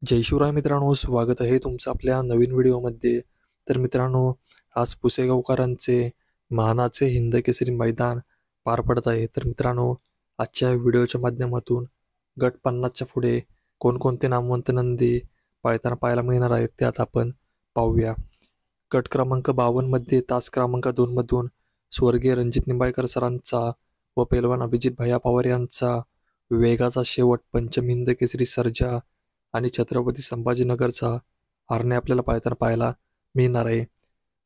जय शिवराय मित्रांनो, स्वागत आहे तुमचं आपल्या नवीन व्हिडिओमध्ये. तर मित्रांनो, आज पुसेगावकरांचे मानाचे हिंदकेसरी मैदान पार पडत आहे. तर मित्रांनो, आजच्या व्हिडिओच्या माध्यमातून गट 50च्या पुढे कोणकोणते नामवंत नंदी पळताना पाहायला मिळणार आहेत ते आता आपण पाहूया. गट क्रमांक 52 मध्ये तास क्रमांक 2 मधून स्वर्गीय रणजित निंबाळकर सरांचा व पैलवान अभिजित भैया पवार यांचा वेगाचा शेवट पंचम हिंद केसरी सर्जा आणि छत्रपती संभाजीनगरचा हरणे आपल्याला पळताना पाहायला मिळणार आहे.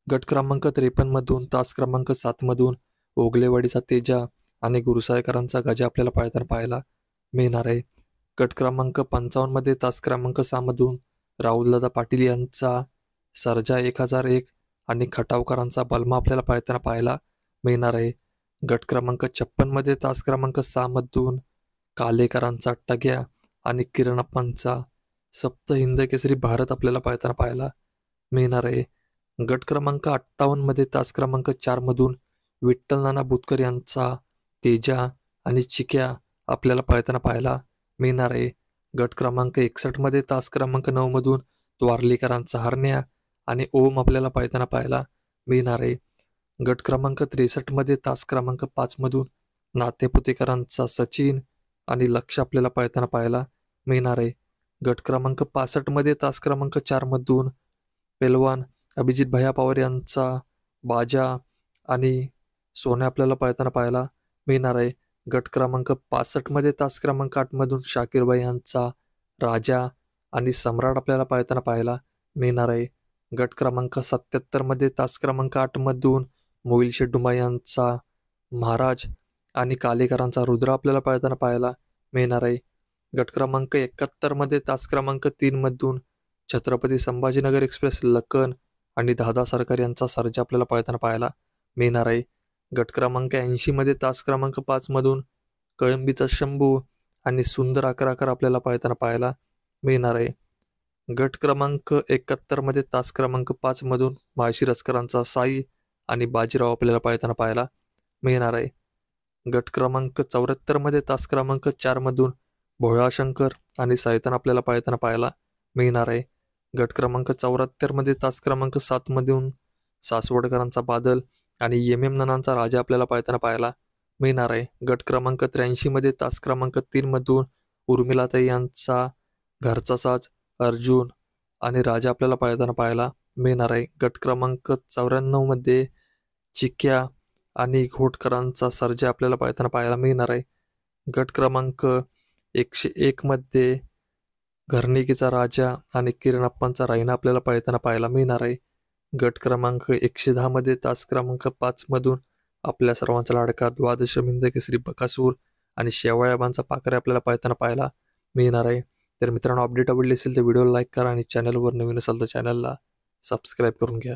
गट क्रमांक 53 मधून तास क्रमांक 7 मधून ओगलेवाडीचा तेजा आणि गुरुसाहेकरांचा गजा आपल्याला पळताना पाहायला मिळणार आहे. गट क्रमांक 55 मध्ये तास क्रमांक 6 मधून राहुलदादा पाटील यांचा सर्जा 1001 आणि खटावकरांचा बलमा आपल्याला पळताना पाहायला मिळणार आहे. गट क्रमांक 56 मध्ये तास क्रमांक 6 मधून कालेकरांचा टग्या आणि किरणप्पांचा सप्त हिंद केसरी भारत आपल्याला पळताना पाहायला मिळणार आहे. गट क्रमांक 58 मध्ये तास क्रमांक 4 मधून विठ्ठल नाना बुतकर यांचा तेजा आणि चिक्या आपल्याला पळताना पाहायला मिळणार आहे. गट क्रमांक 61 मध्ये तास क्रमांक 9 मधून द्वारलीकरांचा हरण्या आणि ओम आपल्याला पळताना पाहायला मिळणार आहे. गट क्रमांक 63 मध्ये तास क्रमांक 5 मधून नातेपुतेकरांचा सचिन आणि लक्ष आपल्याला पळताना पाहायला मिळणार आहे. गट क्रमांक 65 मध्ये तास क्रमांक 4 मधून पेलवान अभिजित भैया पवार यांचा बाजा आणि सोन्या आपल्याला पळताना पाहायला मिळणार आहे. गट क्रमांक 65 मध्ये तास क्रमांक 8 मधून शाकीरबाई यांचा राजा आणि सम्राट आपल्याला पळताना पाहायला मिळणार आहे. गट क्रमांक 77 मध्ये तास क्रमांक 8 मधून मोहिल शेड्डुमा यांचा महाराज आणि कालेकरांचा रुद्र आपल्याला पळताना पाहायला मिळणार आहे. गट क्रमांक 71 मध्ये तास क्रमांक 3 मधून छत्रपती संभाजीनगर एक्सप्रेस लखन आणि दादा सरकार यांचा सर्जा आपल्याला पळताना पाहायला मिळणार आहे. गट क्रमांक 80 मध्ये तास क्रमांक 5 मधून कळंबीचा शंभू आणि सुंदर 11 आपल्याला पळताना पाहायला मिळणार आहे. गट क्रमांक 71 मध्ये तास क्रमांक 5 मधून माळशिरसकरांचा साई आणि बाजीराव आपल्याला पळताना पाहायला मिळणार आहे. गट क्रमांक 74 मध्ये तास क्रमांक 4 मधून भोळाशंकर आणि सैतान आपल्याला पळताना पाहायला मिळणार आहे. गट क्रमांक 74 मध्ये तास क्रमांक 7 मधून सासवडकरांचा बादल आणि एम ननांचा राजा आपल्याला पळताना पाहायला मिळणार आहे. गट क्रमांक 83 मध्ये तास क्रमांक 3 मधून उर्मिलाताई यांचा घरचा साज अर्जुन आणि राजा आपल्याला पळताना पाहायला मिळणार आहे. गट क्रमांक 94 मध्ये चिक्या आणि घोटकरांचा सर्जा आपल्याला पळताना पाहायला मिळणार आहे. गट क्रमांक 101 मध्ये घरणिकीचा राजा आणि किरणप्पांचा रायना आपल्याला पळताना पाहायला मिळणार आहे. गट क्रमांक 110 मध्ये तास क्रमांक 5 मधून आपल्या सर्वांचा लाडका द्वादश हिंद केसरी बकासूर आणि शेवाळ्याबांचा पाखरे आपल्याला पळताना पाहायला मिळणार आहे. तर मित्रांनो, अपडेट आवडली असेल तर व्हिडिओला लाईक करा आणि चॅनलवर नवीन असाल तर चॅनलला सबस्क्राईब करून घ्या.